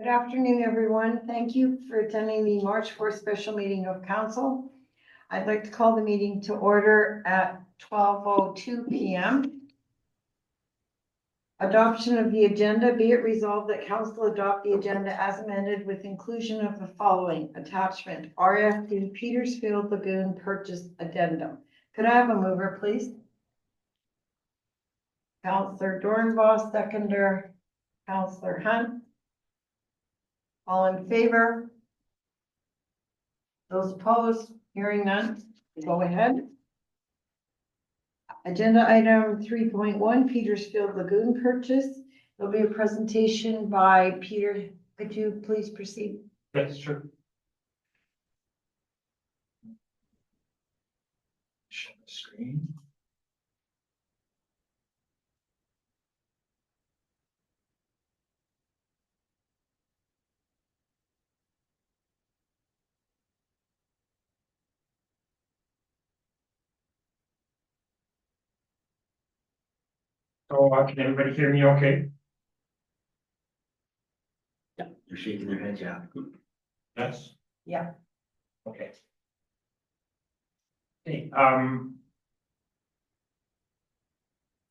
Good afternoon, everyone. Thank you for attending the March 4th special meeting of council. I'd like to call the meeting to order at 12:02 p.m. Adoption of the agenda. Be it resolved that council adopt the agenda as amended with inclusion of the following attachment: RFD Petersfield Lagoon Purchase Addendum. Could I have a mover, please? Councillor Dornbos, seconder, Councillor Hunt. All in favor? Those opposed? Hearing none, go ahead. Agenda item 3.1, Petersfield Lagoon Purchase. There'll be a presentation by Peter. Could you please proceed? Yes, sure. Share the screen. So can everybody hear me okay? They're shaking their heads, yeah. Yes? Yeah. Okay. Okay,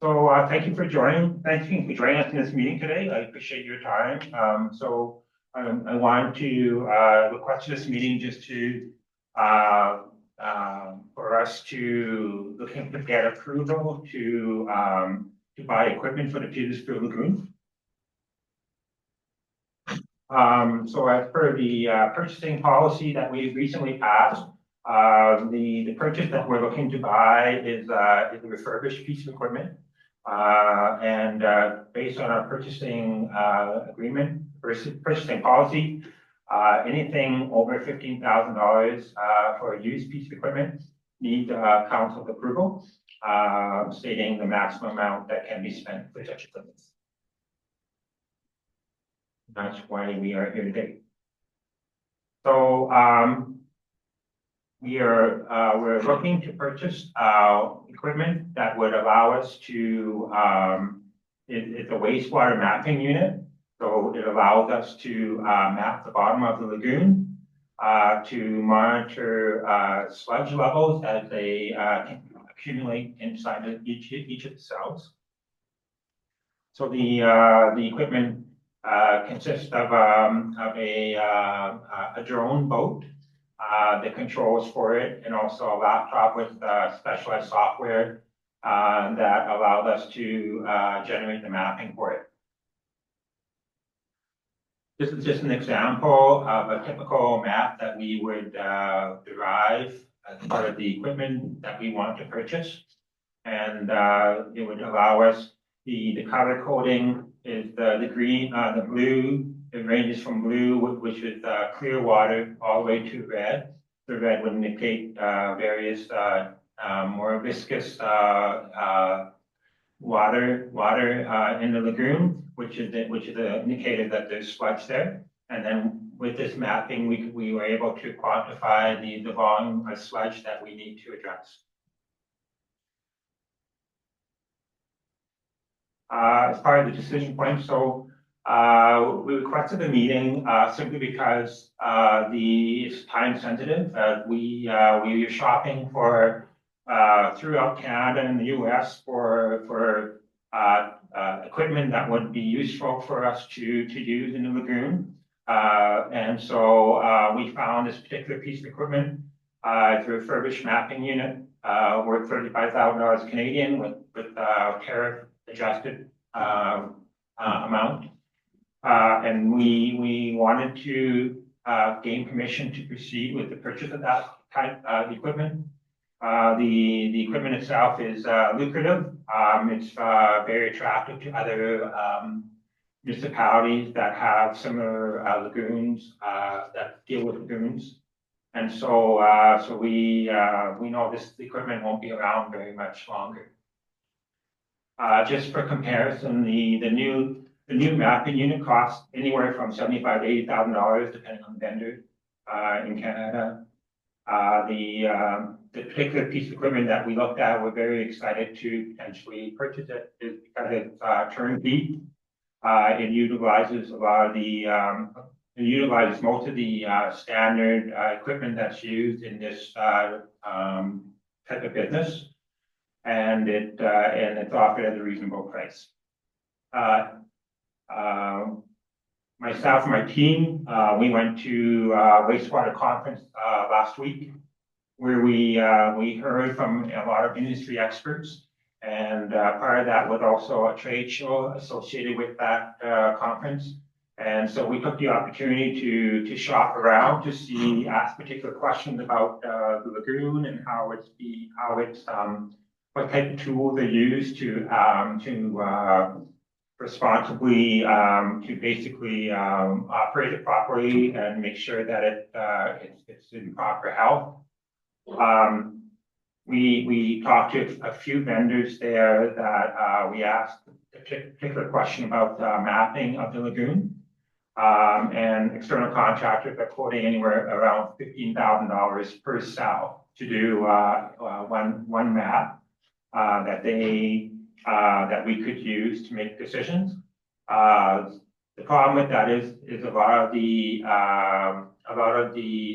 so thank you for joining. Thank you for joining us in this meeting today. I appreciate your time. I want to request this meeting just to for us to looking to get approval to buy equipment for the Petersfield Lagoon. So as per the purchasing policy that we recently passed, the purchase that we're looking to buy is a refurbished piece of equipment. Based on our purchasing agreement versus purchasing policy, anything over $15,000 for a used piece of equipment needs council approval, stating the maximum amount that can be spent for such equipment. That's why we are here today. So we're looking to purchase equipment that would allow us to it's a wastewater mapping unit. So it allows us to map the bottom of the lagoon, to monitor sludge levels as they accumulate inside of each of the cells. So the equipment consists of a drone boat, the controls for it, and also a laptop with specialized software that allowed us to generate the mapping for it. This is just an example of a typical map that we would derive as part of the equipment that we want to purchase. And it would allow us, the color coding is the green, the blue. It ranges from blue, which is clear water, all the way to red. The red would indicate various more viscous water in the lagoon, which is an indicator that there's sludge there. And then with this mapping, we were able to quantify the volume of sludge that we need to address. As part of the decision point, so we requested a meeting simply because it's time sensitive. We are shopping for throughout Canada and the US for equipment that would be useful for us to use in the lagoon. And so we found this particular piece of equipment. It's a refurbished mapping unit worth $35,000 Canadian with tariff adjusted amount. And we wanted to gain permission to proceed with the purchase of that type of equipment. The equipment itself is lucrative. It's very attractive to other municipalities that have similar lagoons that deal with lagoons. And so we know this equipment won't be around very much longer. Just for comparison, the new mapping unit costs anywhere from $75,000 to $80,000, depending on the vendor in Canada. The particular piece of equipment that we looked at, we're very excited to potentially purchase it, is because it's turnkey. It utilizes a lot of the, it utilizes most of the standard equipment that's used in this type of business. And it's offered at a reasonable price. Myself and my team, we went to wastewater conference last week, where we heard from a lot of industry experts. And part of that was also a trade show associated with that conference. And so we took the opportunity to shop around to see, ask particular questions about the lagoon and how it's what type of tools they use to responsibly to basically operate it properly and make sure that it's in proper health. We talked to a few vendors there that we asked a particular question about mapping of the lagoon. And external contractors are quoting anywhere around $15,000 per cell to do one map that we could use to make decisions. The problem with that is a lot of the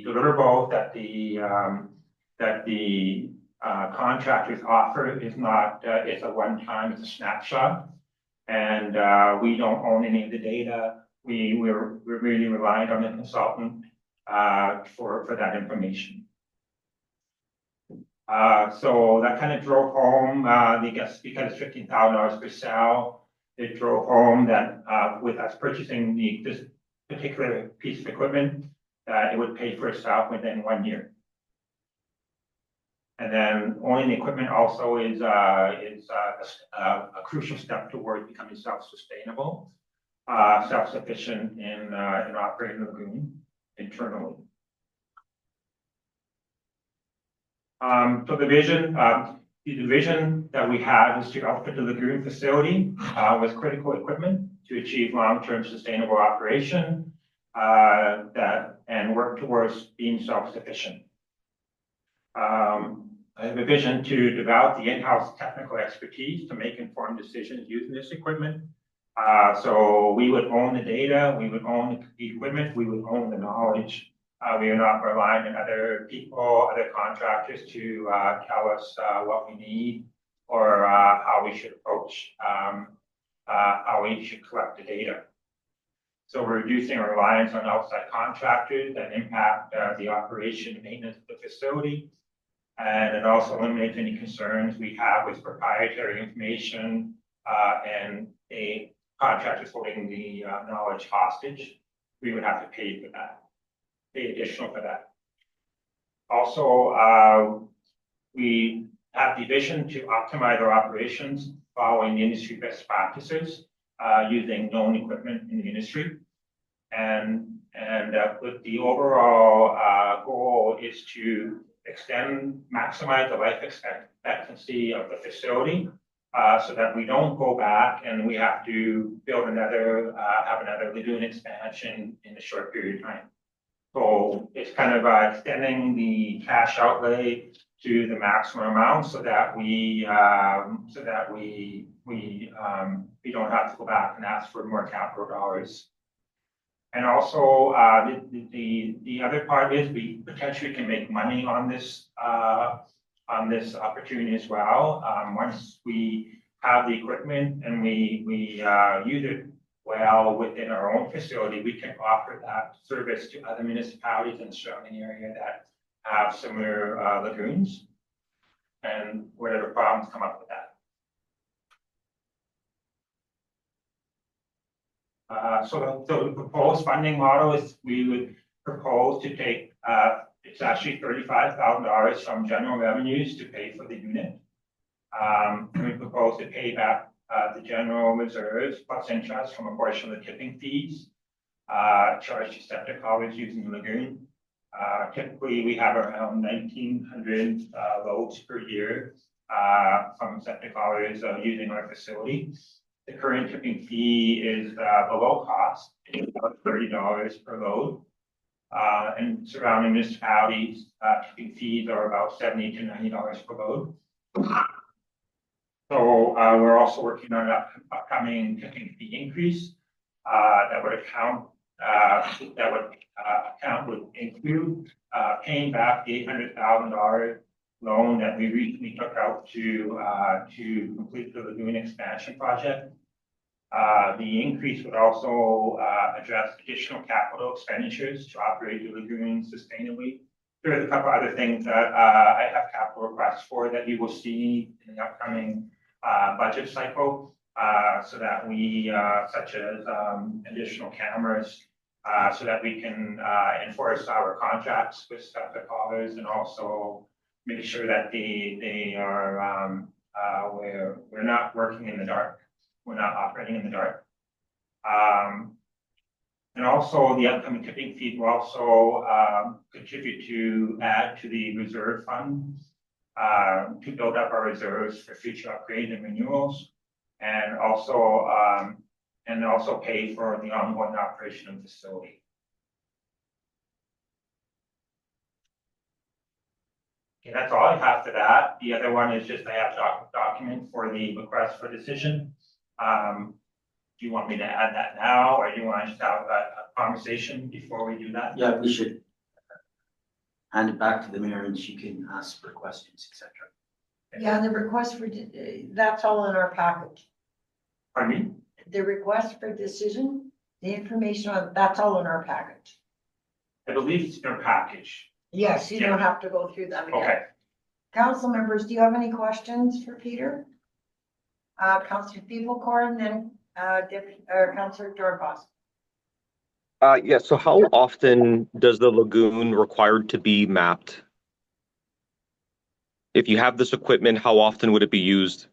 deliverables that the contractors offer is not, it's a one-time, it's a snapshot. And we don't own any of the data. We're really reliant on the consultant for that information. So that kind of drove home, I guess, because it's $15,000 per cell, it drove home that with us purchasing this particular piece of equipment, it would pay for itself within 1 year. And then owning the equipment also is a crucial step towards becoming self-sustainable, self-sufficient in operating the lagoon internally. So the vision that we had is to outfit the lagoon facility with critical equipment to achieve long-term sustainable operation and work towards being self-sufficient. I have a vision to develop the in-house technical expertise to make informed decisions using this equipment. So we would own the data, we would own the equipment, we would own the knowledge. We are not relying on other people, other contractors to tell us what we need or how we should approach, how we should collect the data. So we're reducing our reliance on outside contractors that impact the operation and maintenance of the facility. And it also eliminates any concerns we have with proprietary information and a contractor holding the knowledge hostage. We would have to pay for that. Pay additional for that. Also, we have the vision to optimize our operations following the industry best practices, using known equipment in the industry. And with the overall goal is to maximize the life expectancy of the facility, so that we don't go back and we have to build have another lagoon expansion in a short period of time. So it's kind of extending the cash outlay to the maximum amount so that we don't have to go back and ask for more capital dollars. And also the other part is we potentially can make money on this opportunity as well. Once we have the equipment and we use it well within our own facility, we can offer that service to other municipalities in the surrounding area that have similar lagoons, and whatever problems come up with that. So the proposed funding model is we would propose to take, it's actually $35,000 from general revenues to pay for the unit. We propose to pay back the general reserves plus interest from a portion of the tipping fees charged to septic haulers using the lagoon. Typically, we have around 1,900 loads per year from septic haulers using our facility. The current tipping fee is below cost. It's about $30 per load. And surrounding municipalities, tipping fees are about $70 to $90 per load. So we're also working on an upcoming tipping fee increase that would include paying back the $800,000 loan that we recently took out to complete the lagoon expansion project. The increase would also address additional capital expenditures to operate the lagoon sustainably. There's a couple other things that I have capital requests for that you will see in the upcoming budget cycle, so that we, such as additional cameras, so that we can enforce our contracts with septic haulers, and also make sure that they are we're not working in the dark. We're not operating in the dark. And also the upcoming tipping fee will also contribute to add to the reserve fund to build up our reserves for future upgrades and renewals, and also pay for the ongoing operation of the facility. Okay, that's all I have to that. The other one is just I have document for the request for decision. Do you want me to add that now, or do you want to just have a conversation before we do that? Yeah, we should hand it back to the mayor and she can ask for questions, etc. Yeah, the request for, that's all in our package. Pardon me? The request for decision, the information on, that's all in our package. I believe it's in your package. Yes, you don't have to go through them again. Okay. Council members, do you have any questions for Peter? Councillor Feeblecorn, and then Councillor Dorfas. Yeah, so how often does the lagoon required to be mapped? If you have this equipment, how often would it be used?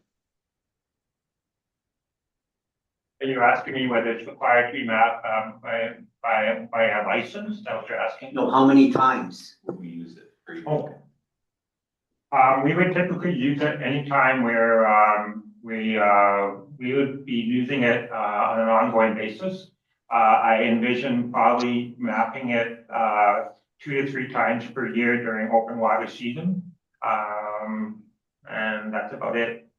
And you're asking me whether it's required to be mapped by a license? Is that what you're asking? No, how many times would we use it? Oh. We would typically use it anytime where we would be using it on an ongoing basis. I envision probably mapping it 2 to 3 times per year during open water season. And that's about it.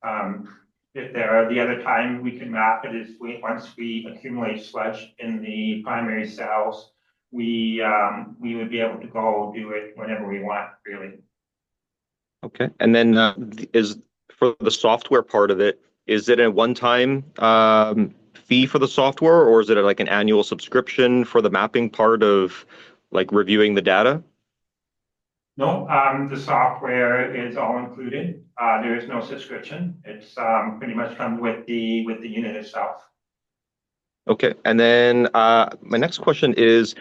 If there are the other time we can map it is once we accumulate sludge in the primary cells, we would be able to go do it whenever we want, really. Okay, and then is for the software part of it, is it a one-time fee for the software, or is it like an annual subscription for the mapping part of like reviewing the data? No, the software is all included. There is no subscription. It's pretty much comes with the unit itself. Okay, and then my next question is,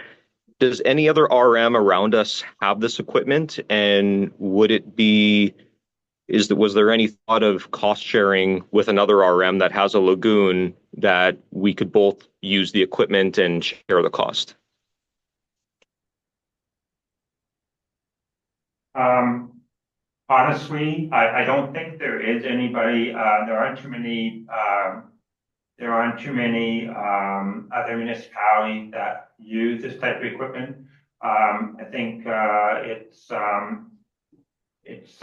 does any other RM around us have this equipment, and would it be, was there any thought of cost sharing with another RM that has a lagoon that we could both use the equipment and share the cost? Honestly, I don't think there is anybody. There aren't too many other municipalities that use this type of equipment. I think it's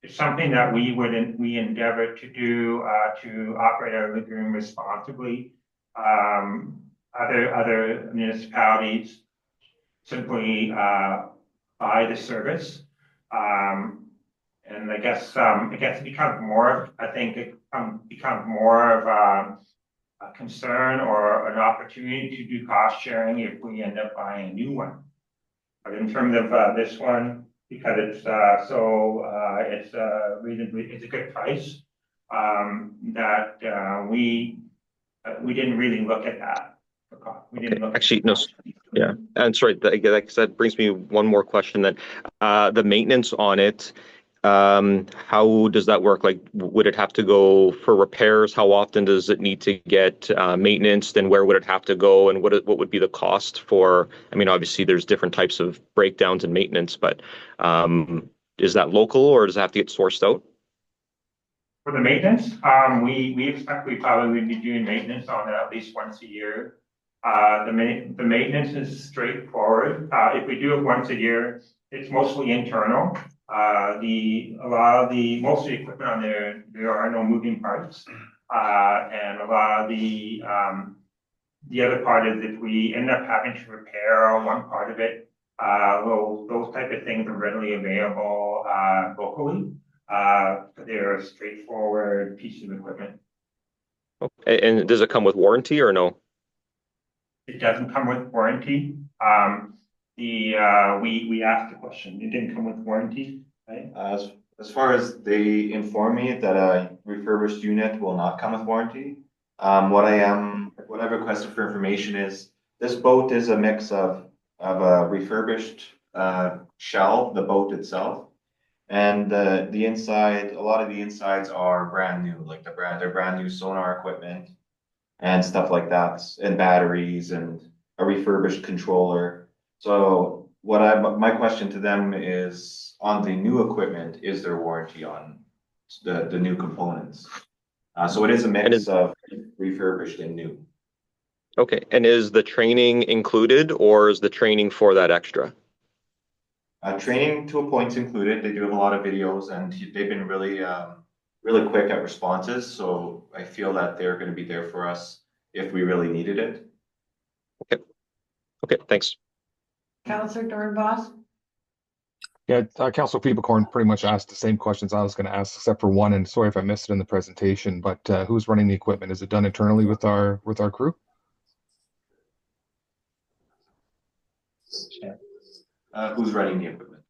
something that we endeavor to do to operate our lagoon responsibly. Other municipalities simply buy the service, and I guess it becomes more. I think it becomes more of a concern or an opportunity to do cost sharing if we end up buying a new one. But in terms of this one, because it's it's a good price, that we didn't really look at that. We didn't look actually, no. Yeah, and sorry, that brings me one more question then. The maintenance on it, how does that work? Like, would it have to go for repairs? How often does it need to get maintenance? And where would it have to go? And what would be the cost for? I mean, obviously, there's different types of breakdowns and maintenance, but is that local or does it have to get sourced out? For the maintenance, we expect we probably would be doing maintenance on it at least once a year. The maintenance is straightforward. If we do it once a year, it's mostly internal. Most of the equipment on there are no moving parts. And a lot of the other part is if we end up having to repair one part of it, those type of things are readily available, locally. They're a straightforward piece of equipment. And does it come with warranty or no? It doesn't come with warranty. We asked the question, it didn't come with warranty, right? As far as they inform me that a refurbished unit will not come with warranty, what I've requested for information is this boat is a mix of a refurbished shell, the boat itself, and the inside. A lot of the insides are brand new, like they're brand new sonar equipment and stuff like that, and batteries and a refurbished controller. So my question to them is on the new equipment, is there warranty on the new components? So it is a mix of refurbished and new. Okay, and is the training included or is the training for that extra? Training to a point's included. They do have a lot of videos and they've been really, really quick at responses. So I feel that they're going to be there for us if we really needed it. Okay, thanks. Counselor Dornbos? Yeah, Councilor Peeperkorn pretty much asked the same questions I was going to ask, except for one. And sorry if I missed it in the presentation, but who's running the equipment? Is it done internally with our crew? Who's running the equipment?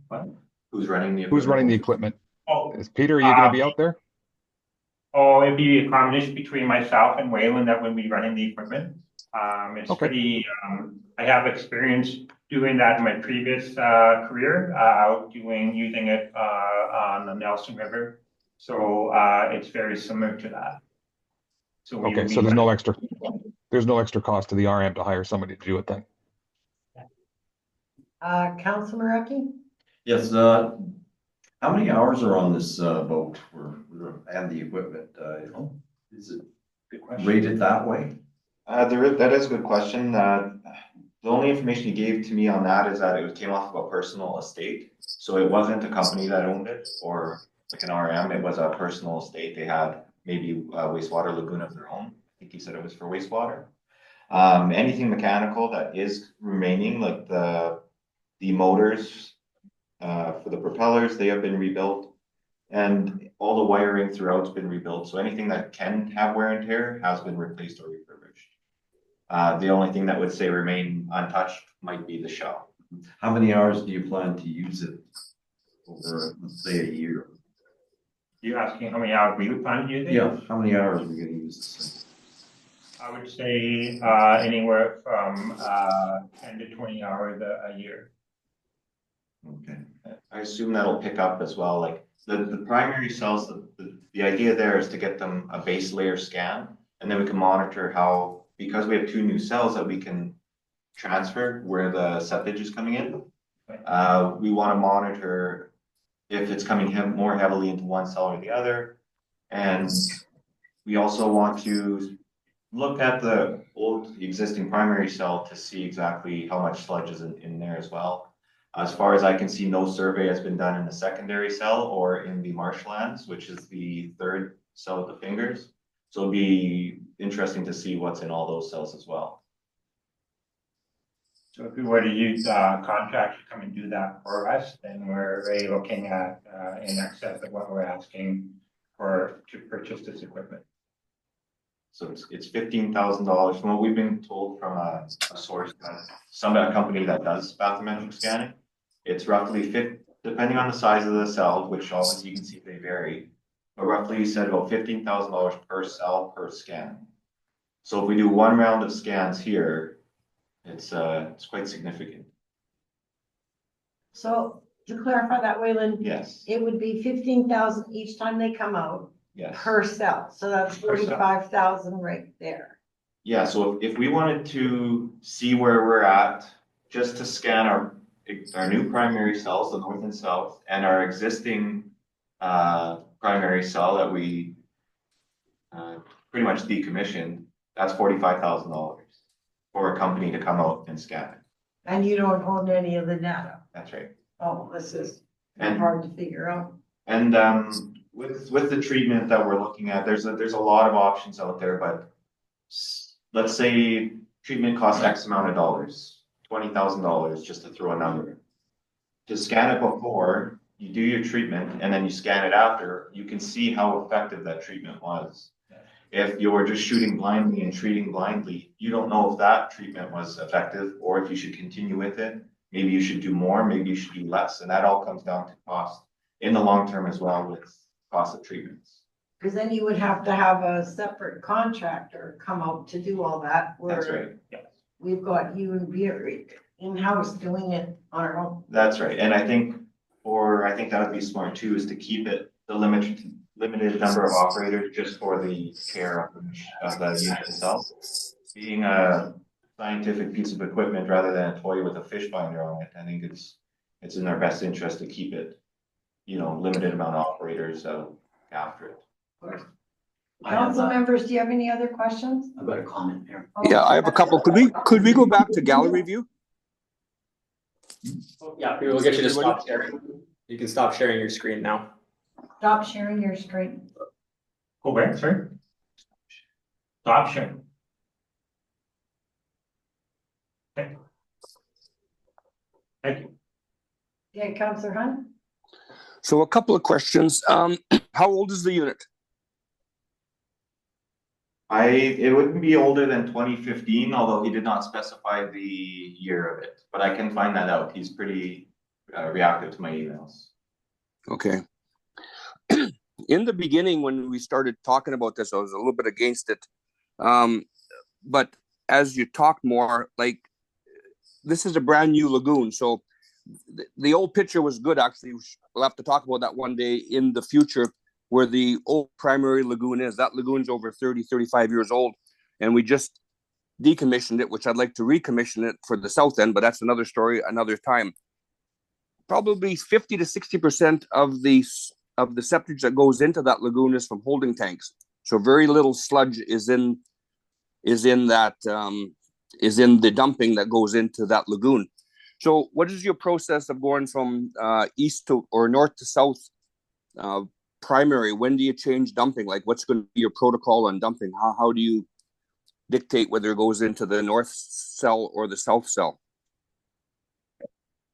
What? Who's running the equipment? Who's running the equipment? Oh, Is Peter? Are you going to be out there? it'd be a combination between myself and Waylon that would be running the equipment. It's Okay. pretty, I have experience doing that in my previous career, using it on the Nelson River. So it's very similar to that. So we Okay, would so be there's no extra cost to the RM to hire somebody to do it then. Counselor Mareki? Yes, how many hours are on this boat and the equipment? Is it rated that way? That is a good question. The only information he gave to me on that is that it came off of a personal estate. So it wasn't a company that owned it or like an RM. It was a personal estate. They had maybe a wastewater lagoon of their own. I think he said it was for wastewater. Anything mechanical that is remaining, like the motors for the propellers, they have been rebuilt. And all the wiring throughout's been rebuilt. So anything that can have wear and tear has been replaced or refurbished. The only thing that would say remain untouched might be the shell. How many hours do you plan to use it over, let's say, a year? You're asking how many hours we would plan to use it? Yeah, how many hours are we gonna use this I would say anywhere from 10 to 20 hours a year. thing? Okay. I assume that'll pick up as well. Like the primary cells, the idea there is to get them a base layer scan, and then we can monitor how, because we have two new cells that we can transfer where the septage is coming in. We want to monitor if it's coming more heavily into one cell or the other. And we also want to look at the old existing primary cell to see exactly how much sludge is in there as well. As far as I can see, no survey has been done in the secondary cell or in the marshlands, which is the third cell with the fingers. So it'll be interesting to see what's in all those cells as well. So if we were to use contracts to come and do that for us, then we're really looking at in excess of what we're asking to purchase this equipment. So it's $15,000 from what we've been told from a source, a company that does bathymetric scanning. It's roughly depending on the size of the cell, which obviously you can see they vary, but roughly you said about $15,000 per cell per scan. So if we do one round of scans here, it's quite significant. So to clarify that, Waylon, Yes, it would be 15,000 each time they come out yes. per cell. So that's Per cell. 45,000 right there. Yeah, so if we wanted to see where we're at, just to scan our new primary cells, the north and south, and our existing primary cell that we pretty much decommissioned, that's $45,000 for a company to come out and scan it. And you don't own any of the data. That's right. Oh, this is And- hard to figure out. And with the treatment that we're looking at, there's a lot of options out there, but let's say treatment costs X amount of dollars, $20,000, just to throw a number. To scan it before you do your treatment and then you scan it after, you can see how effective that treatment was. If you're just shooting blindly and treating blindly, you don't know if that treatment was effective or if you should continue with it. Maybe you should do more, maybe you should do less. And that all comes down to cost in the long term as well with cost of treatments. Because then you would have to have a separate contractor come out to do all that. That's where right. Yeah. We've got you and Beat in-house doing it on our own. That's right. And I think that would be smart too, is to keep it the limited number of operators just for the care of the unit itself. Being a scientific piece of equipment rather than a toy with a fish binder on it, I think it's in our best interest to keep it, limited amount of operators after it. Of course. I have Council a- members, do you have any other questions? I've got a comment here. Yeah, I have a couple. Could we go back to gallery view? Yeah, we will get you to stop sharing. You can stop sharing your screen now. Stop sharing your screen. Go back, sorry. Stop sharing. Okay. Thank you. Yeah, Councillor Hunt? So a couple of questions. How old is the unit? It wouldn't be older than 2015, although he did not specify the year of it, but I can find that out. He's pretty reactive to my emails. Okay. In the beginning, when we started talking about this, I was a little bit against it. But as you talk more, like, this is a brand new lagoon. So the old picture was good, actually. We'll have to talk about that one day in the future, where the old primary lagoon is. That lagoon's over 30, 35 years old. And we just decommissioned it, which I'd like to recommission it for the south end, but that's another story, another time. Probably 50 to 60% of the septage that goes into that lagoon is from holding tanks. So very little sludge is in the dumping that goes into that lagoon. So what is your process of going from east to or north to south primary? When do you change dumping? Like, what's going to be your protocol on dumping? How do you dictate whether it goes into the north cell or the south cell?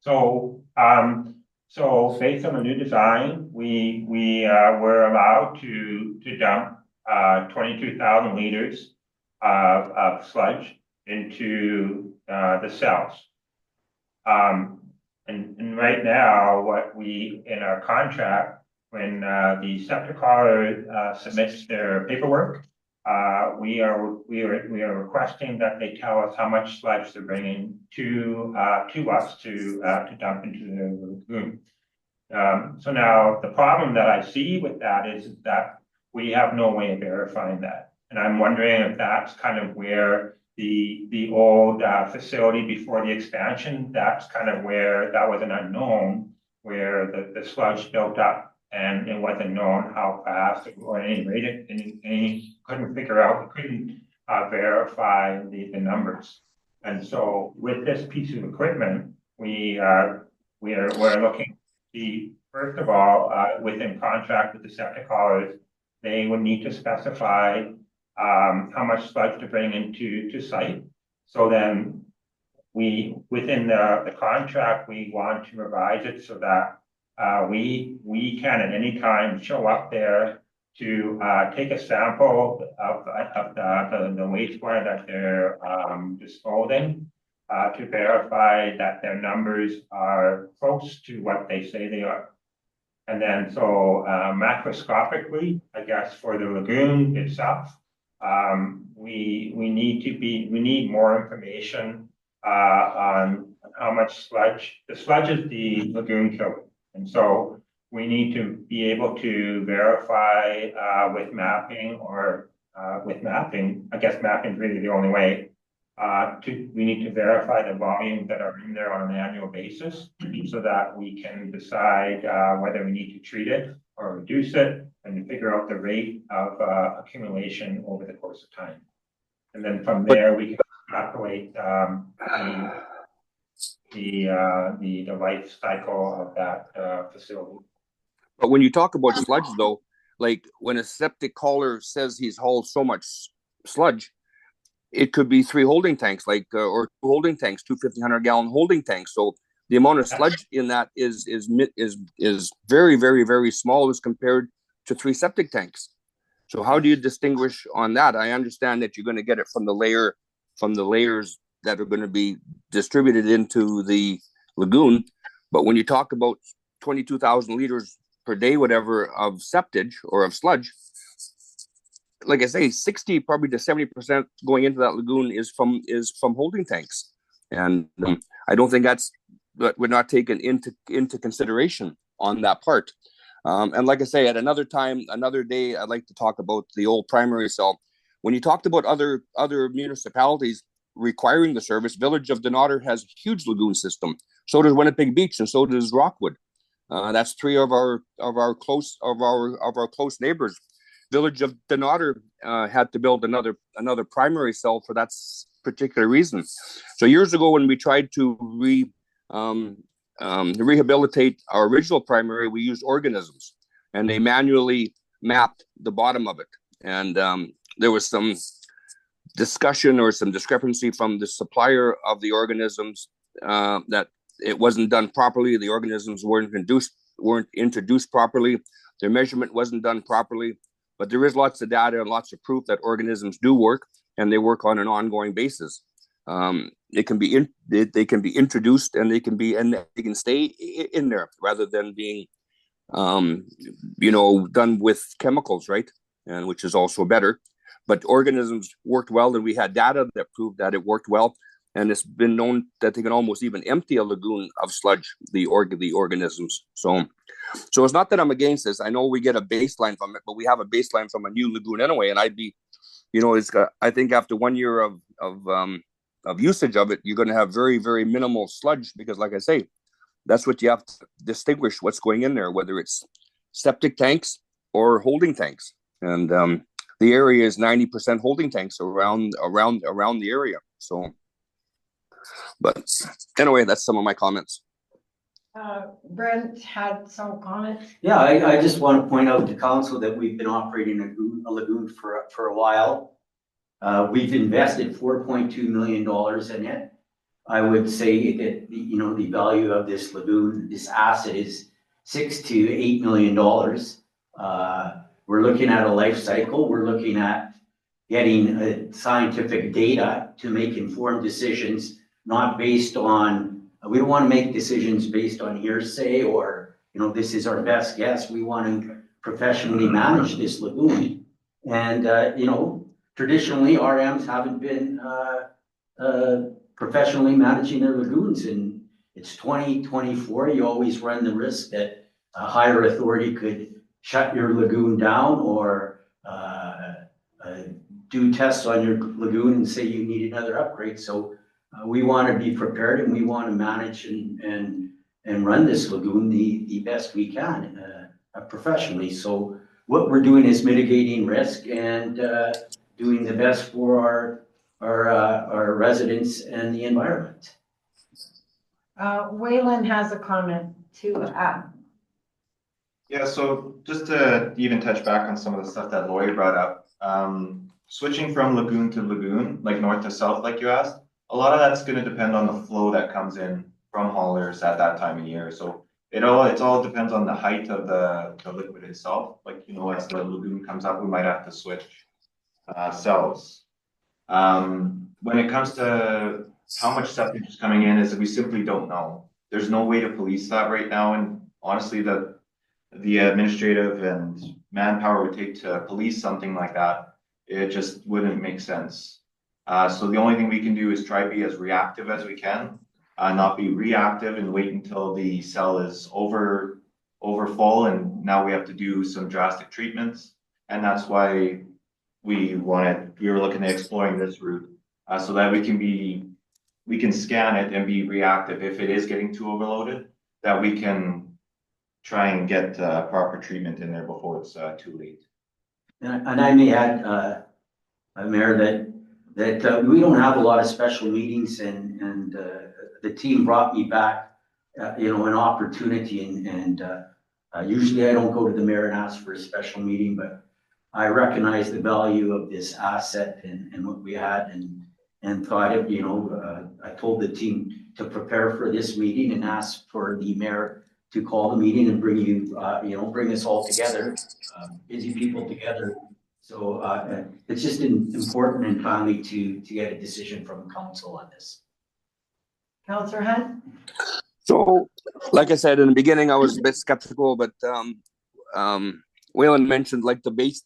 So based on the new design, we were allowed to dump 22,000 liters of sludge into the cells. And right now, what we in our contract, when the septic hauler submits their paperwork, we are requesting that they tell us how much sludge they're bringing to us to dump into the lagoon. So now the problem that I see with that is that we have no way of verifying that, and I'm wondering if that's kind of where the old facility before the expansion, that's kind of where that was an unknown, where the sludge built up. And it wasn't known how fast or any rate any couldn't figure out, we couldn't verify the numbers. And so with this piece of equipment, we're looking to see, first of all, within contract with the septic haulers, they would need to specify how much sludge to bring into site. So then within the contract, we want to revise it so that we can at any time show up there to take a sample of the wastewater that they're disposing to verify that their numbers are close to what they say they are. And then so macroscopically, I guess for the lagoon itself, we need more information on how much sludge. The sludge is the lagoon killer. And so we need to be able to verify with mapping I guess mapping is really the only way. We need to verify the volumes that are in there on an annual basis so that we can decide whether we need to treat it or reduce it and to figure out the rate of accumulation over the course of time. And then from there, we can calculate the life cycle of that facility. But when you talk about sludge, though, like when a septic caller says he's hauled so much sludge, it could be 3 holding tanks, like or 2 holding tanks, 2 1,500-gallon holding tanks. So the amount of sludge in that is very, very, very small as compared to 3 septic tanks. So how do you distinguish on that? I understand that you're going to get it from the layers that are going to be distributed into the lagoon, but when you talk about 22,000 liters per day, whatever, of septage or of sludge, like I say, 60 probably to 70% going into that lagoon is from holding tanks, and I don't think that we're not taken into consideration on that part. And like I say, at another time, another day, I'd like to talk about the old primary cell. When you talked about other municipalities requiring the service, Village of Dunnottar has a huge lagoon system. So does Winnipeg Beach, and so does Rockwood. That's 3 of our close neighbors. Village of Dunnottar had to build another primary cell for that particular reason. So years ago, when we tried to rehabilitate our original primary, we used organisms, and they manually mapped the bottom of it. And there was some discussion or some discrepancy from the supplier of the organisms that it wasn't done properly. The organisms weren't introduced properly. Their measurement wasn't done properly. But there is lots of data and lots of proof that organisms do work, and they work on an ongoing basis. They can be introduced, and they can stay in there rather than being done with chemicals, right? And which is also better. But organisms worked well, and we had data that proved that it worked well. And it's been known that they can almost even empty a lagoon of sludge, the organisms. So it's not that I'm against this. I know we get a baseline from it, but we have a baseline from a new lagoon anyway. And I'd be, I think after 1 year of usage of it, you're going to have very, very minimal sludge, because like I say, that's what you have to distinguish what's going in there, whether it's septic tanks or holding tanks. And the area is 90% holding tanks around the area. So, but anyway, that's some of my comments. Brent had some comments. Yeah, I just want to point out to council that we've been operating a lagoon for a while. We've invested $4.2 million in it. I would say that the value of this lagoon, this asset, is $6 to $8 million. We're looking at a life cycle. We're looking at getting scientific data to make informed decisions, not based on. We don't want to make decisions based on hearsay or this is our best guess. We want to professionally manage this lagoon, and traditionally RMs haven't been professionally managing their lagoons, and it's 2024. You always run the risk that a higher authority could shut your lagoon down or do tests on your lagoon and say you need another upgrade. So we want to be prepared, and we want to manage and run this lagoon the best we can professionally. So what we're doing is mitigating risk and doing the best for our residents and the environment. Waylon has a comment to add. Yeah, so just to even touch back on some of the stuff that Lori brought up, switching from lagoon to lagoon, like north to south, like you asked, a lot of that's going to depend on the flow that comes in from haulers at that time of year. So it all depends on the height of the liquid itself. Like, as the lagoon comes up, we might have to switch cells. When it comes to how much septic is coming in, is we simply don't know. There's no way to police that right now, and honestly, the administrative and manpower would take to police something like that, it just wouldn't make sense. So the only thing we can do is try to be as reactive as we can, not be reactive and wait until the cell is over full, and now we have to do some drastic treatments. And that's why we were looking at exploring this route, so that we can scan it and be reactive if it is getting too overloaded, that we can try and get proper treatment in there before it's too late. And I may add, Mayor, that we don't have a lot of special meetings, and the team brought me back, an opportunity, and Usually I don't go to the mayor and ask for a special meeting, but I recognize the value of this asset and what we had and thought of, I told the team to prepare for this meeting and ask for the mayor to call the meeting and bring bring us all together, busy people together. So it's just important and timely to get a decision from council on this. Counselor Hunt? So, like I said in the beginning, I was a bit skeptical, but Waylon mentioned like the base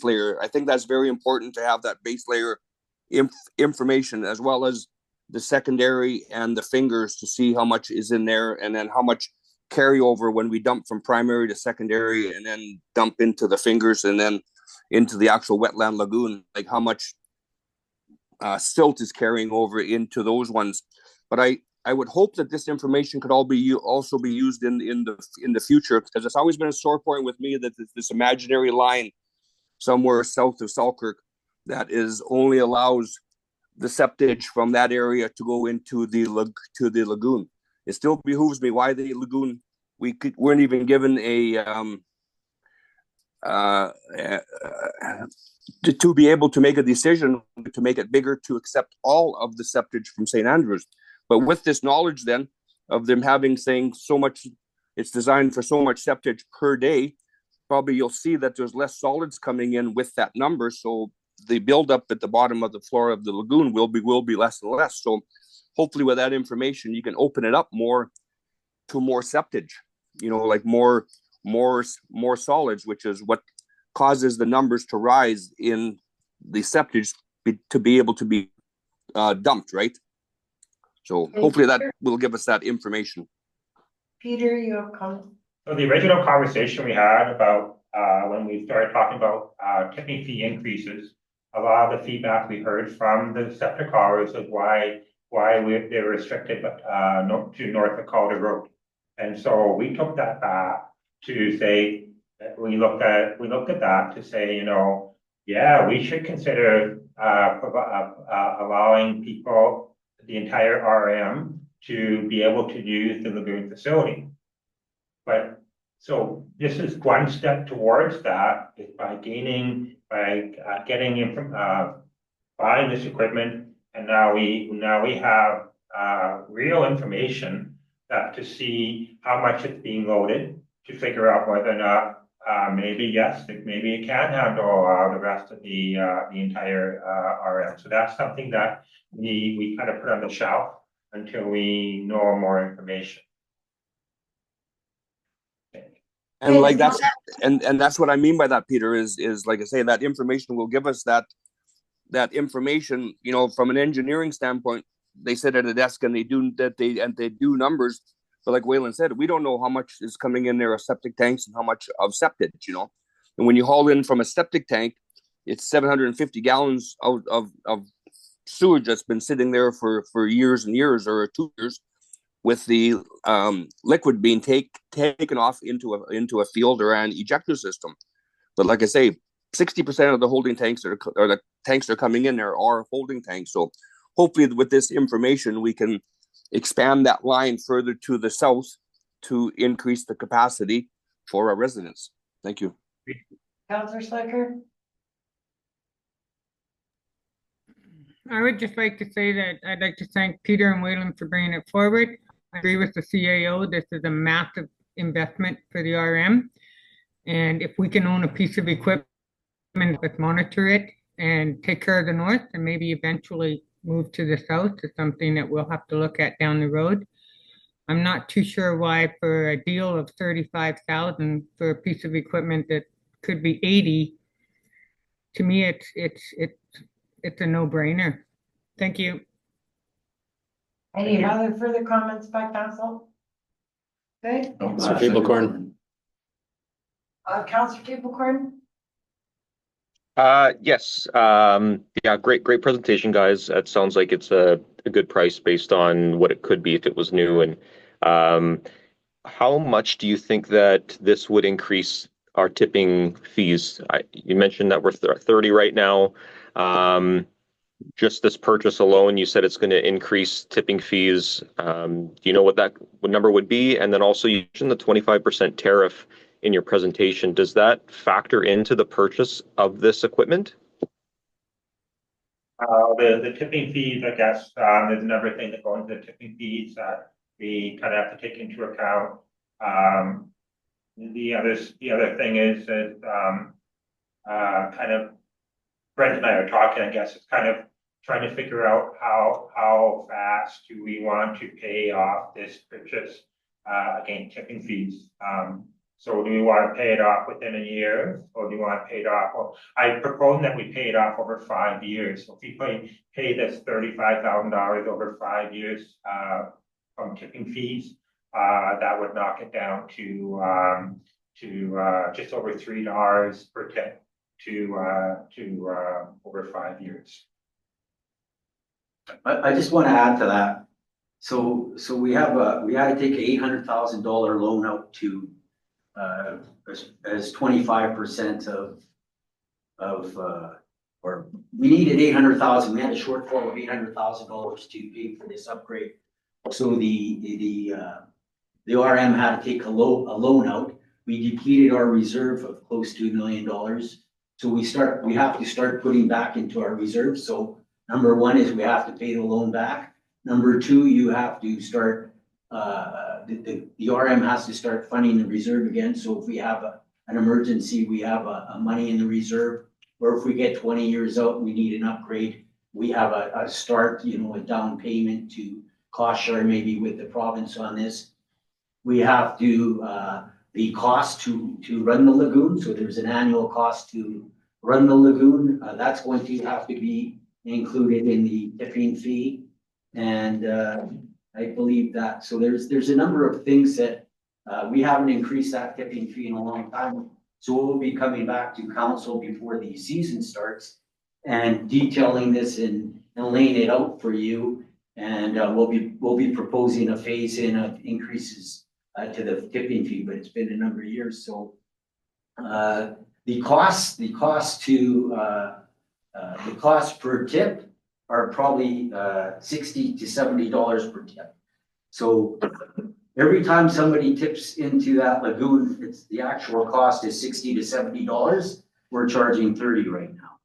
layer. I think that's very important to have that base layer information, as well as the secondary and the fingers, to see how much is in there, and then how much carryover when we dump from primary to secondary, and then dump into the fingers, and then into the actual wetland lagoon, like how much silt is carrying over into those ones. But I would hope that this information could also be used in the future, because it's always been a sore point with me that this imaginary line somewhere south of Selkirk that is only allows the septage from that area to go into the lagoon. It still behooves me why the lagoon weren't even given to be able to make a decision to make it bigger, to accept all of the septage from St. Andrews. But with this knowledge then of them saying so much, it's designed for so much septage per day, probably you'll see that there's less solids coming in with that number. So the buildup at the bottom of the floor of the lagoon will be less and less. So hopefully with that information, you can open it up more to more septage, like more solids, which is what causes the numbers to rise in the septage to be able to be dumped, right? So hopefully that will give us that information. Peter, you have comments? So the original conversation we had about when we started talking about tipping fee increases, a lot of the feedback we heard from the septic haulers is why they were restricted to north of Calder Road. And so we took that back to say that we looked at that to say, yeah, we should consider allowing people, the entire RM, to be able to use the lagoon facility. But so this is one step towards that, is by getting buying this equipment, and now we have real information to see how much it's being loaded, to figure out whether or not maybe it can handle the rest of the entire RM. So that's something that we kind of put on the shelf until we know more information. And like that's what I mean by that, Peter, is like I say, that information will give us that information, from an engineering standpoint. They sit at a desk and they do numbers, but like Waylon said, we don't know how much is coming in there of septic tanks and how much of septic, and when you haul in from a septic tank, it's 750 gallons of sewage that's been sitting there for years and years, or 2 years, with the liquid being taken off into a field or an ejector system. But like I say, 60% of the holding tanks or the tanks that are coming in there are holding tanks. So hopefully with this information, we can expand that line further to the south to increase the capacity for our residents. Thank you. Councillor Slicker? I would just like to say that I'd like to thank Peter and Waylon for bringing it forward. I agree with the CAO. This is a massive investment for the RM. And if we can own a piece of equipment, let's monitor it and take care of the north, and maybe eventually move to the south, is something that we'll have to look at down the road. I'm not too sure why, for a deal of $35,000 for a piece of equipment that could be $80,000, to me, it's a no-brainer. Thank you. Any other further comments by council? Okay, Councillor Capelcorn. Councillor Capelcorn? Yes. Yeah, great presentation, guys. It sounds like it's a good price based on what it could be if it was new. And how much do you think that this would increase our tipping fees? You mentioned that we're 30 right now. just this purchase alone, you said it's going to increase tipping fees. Do you know what what number would be? And then also you mentioned the 25% tariff in your presentation. Does that factor into the purchase of this equipment? The tipping fees, I guess, there's another thing that goes into the tipping fees that we kind of have to take into account. The other thing is that kind of Brent and I are talking, I guess, it's kind of trying to figure out how fast do we want to pay off this purchase, again, tipping fees. So do we want to pay it off within a year, or do we want to pay it off? Well, I propose that we pay it off over 5 years. So if we pay this $35,000 over 5 years from tipping fees, that would knock it down to just over $3 per tip to over 5 years. I just want to add to that. So we had to take an $800,000 loan out to as 25% or we needed 800,000. We had a shortfall of $800,000 to pay for this upgrade. So the RM had to take a loan out. We depleted our reserve of close to $1 million. So we have to start putting back into our reserve. So number one is we have to pay the loan back. Number two, you have to start, the RM has to start funding the reserve again. So if we have an emergency, we have a money in the reserve. Or if we get 20 years out, we need an upgrade, we have a start, a down payment to cost share maybe with the province on this. We have to, the cost to run the lagoon. So there's an annual cost to run the lagoon. That's going to have to be included in the tipping fee. And I believe that, so there's a number of things that we haven't increased that tipping fee in a long time. So we'll be coming back to council before the season starts and detailing this and laying it out for you. And we'll be proposing a phase in of increases to the tipping fee, but it's been a number of years. So the cost per tip are probably $60 to $70 per tip. So every time somebody tips into that lagoon, the actual cost is $60 to $70. We're charging $30 right now.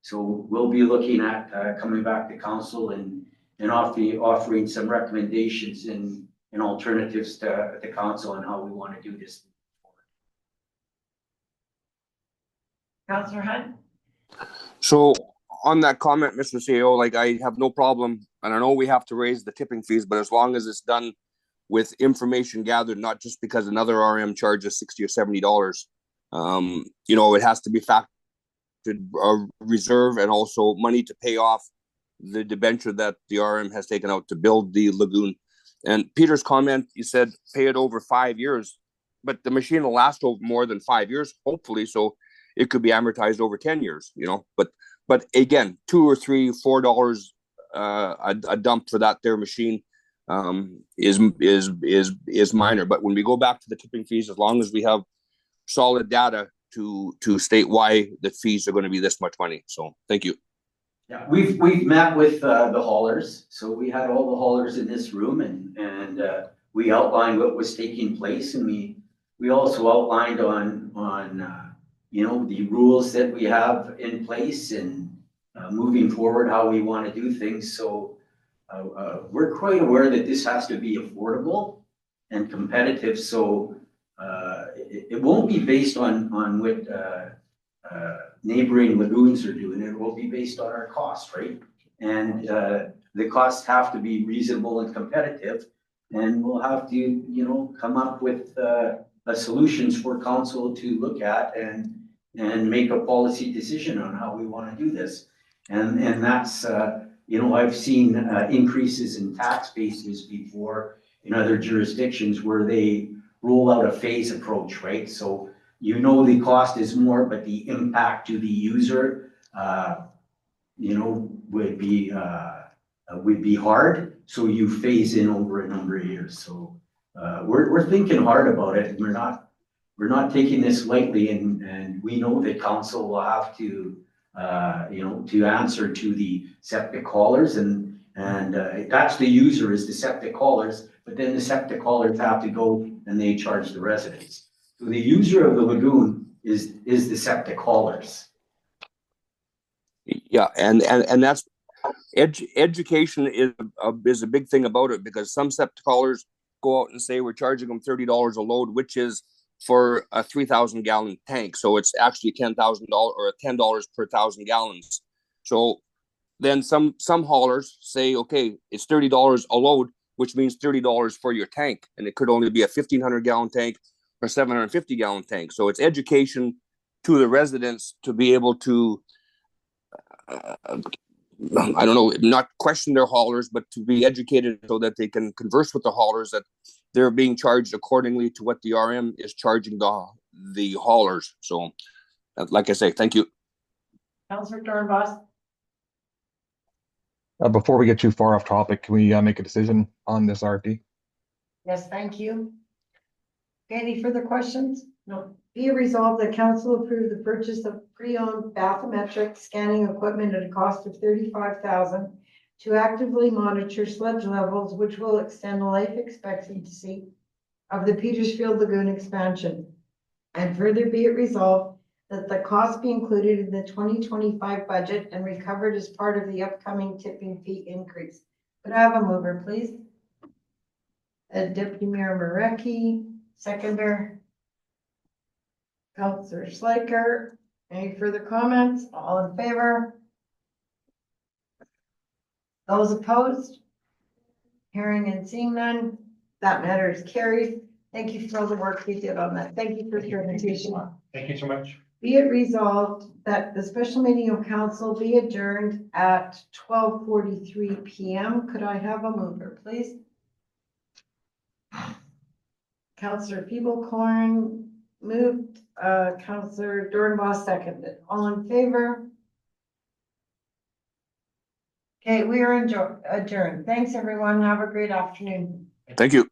So we'll be looking at coming back to council and offering some recommendations and alternatives to the council on how we want to do this. Councillor Hunt? So on that comment, Mr. CEO, like I have no problem, and I know we have to raise the tipping fees, but as long as it's done with information gathered, not just because another RM charges $60 or $70, it has to be factored reserve and also money to pay off the debenture that the RM has taken out to build the lagoon. And Peter's comment, you said pay it over 5 years, but the machine will last over more than 5 years, hopefully. So it could be amortized over 10 years, but again, $2 or $3, $4 a dump for that there machine is minor. But when we go back to the tipping fees, as long as we have solid data to state why the fees are going to be this much money. So thank you. Yeah, we've met with the haulers. So we had all the haulers in this room and we outlined what was taking place, and we also outlined on the rules that we have in place and moving forward how we want to do things. So we're quite aware that this has to be affordable and competitive. So it won't be based on what neighboring lagoons are doing. It will be based on our cost, right? And the costs have to be reasonable and competitive. And we'll have to, come up with solutions for council to look at and make a policy decision on how we want to do this. And that's, I've seen increases in tax bases before in other jurisdictions where they roll out a phase approach, right? So the cost is more, but the impact to the user, would be hard. So you phase in over a number of years. So we're thinking hard about it. We're not taking this lightly, and we know that council will have to to answer to the septic haulers and that's the user is the septic haulers, but then the septic haulers have to go and they charge the residents. So the user of the lagoon is the septic haulers. Yeah, and that's education is a big thing about it, because some septic haulers go out and say we're charging them $30 a load, which is for a 3,000 gallon tank. So it's actually $10,000 or $10 per 1,000 gallons. So then some haulers say, okay, it's $30 a load, which means $30 for your tank, and it could only be a 1,500 gallon tank or 750 gallon tank. So it's education to the residents to be able to I don't know, not question their haulers, but to be educated so that they can converse with the haulers that they're being charged accordingly to what the RM is charging the haulers. So, like I say, thank you. Councillor Dornbos? Before we get too far off topic, can we make a decision on this RFP? Yes, thank you. Any further questions? No. Be it resolved that council approve the purchase of pre-owned bathymetric scanning equipment at a cost of $35,000 to actively monitor sludge levels, which will extend the life expectancy of the Petersfield Lagoon expansion. And further be it resolved that the cost be included in the 2025 budget and recovered as part of the upcoming tipping fee increase. Could I have a mover, please? Deputy Mayor Marecki, seconder. Councillor Schleicher, any further comments? All in favor? Those opposed? Hearing and seeing none, that matter is carried. Thank you for all the work you did on that. Thank you for your presentation. Thank you so much. Be it resolved that the special meeting of council be adjourned at 12:43 p.m. Could I have a mover, please? Councillor Feeblecorn moved, Councillor Dornbos seconded. All in favor? Okay, we are adjourned. Thanks, everyone. Have a great afternoon. Thank you.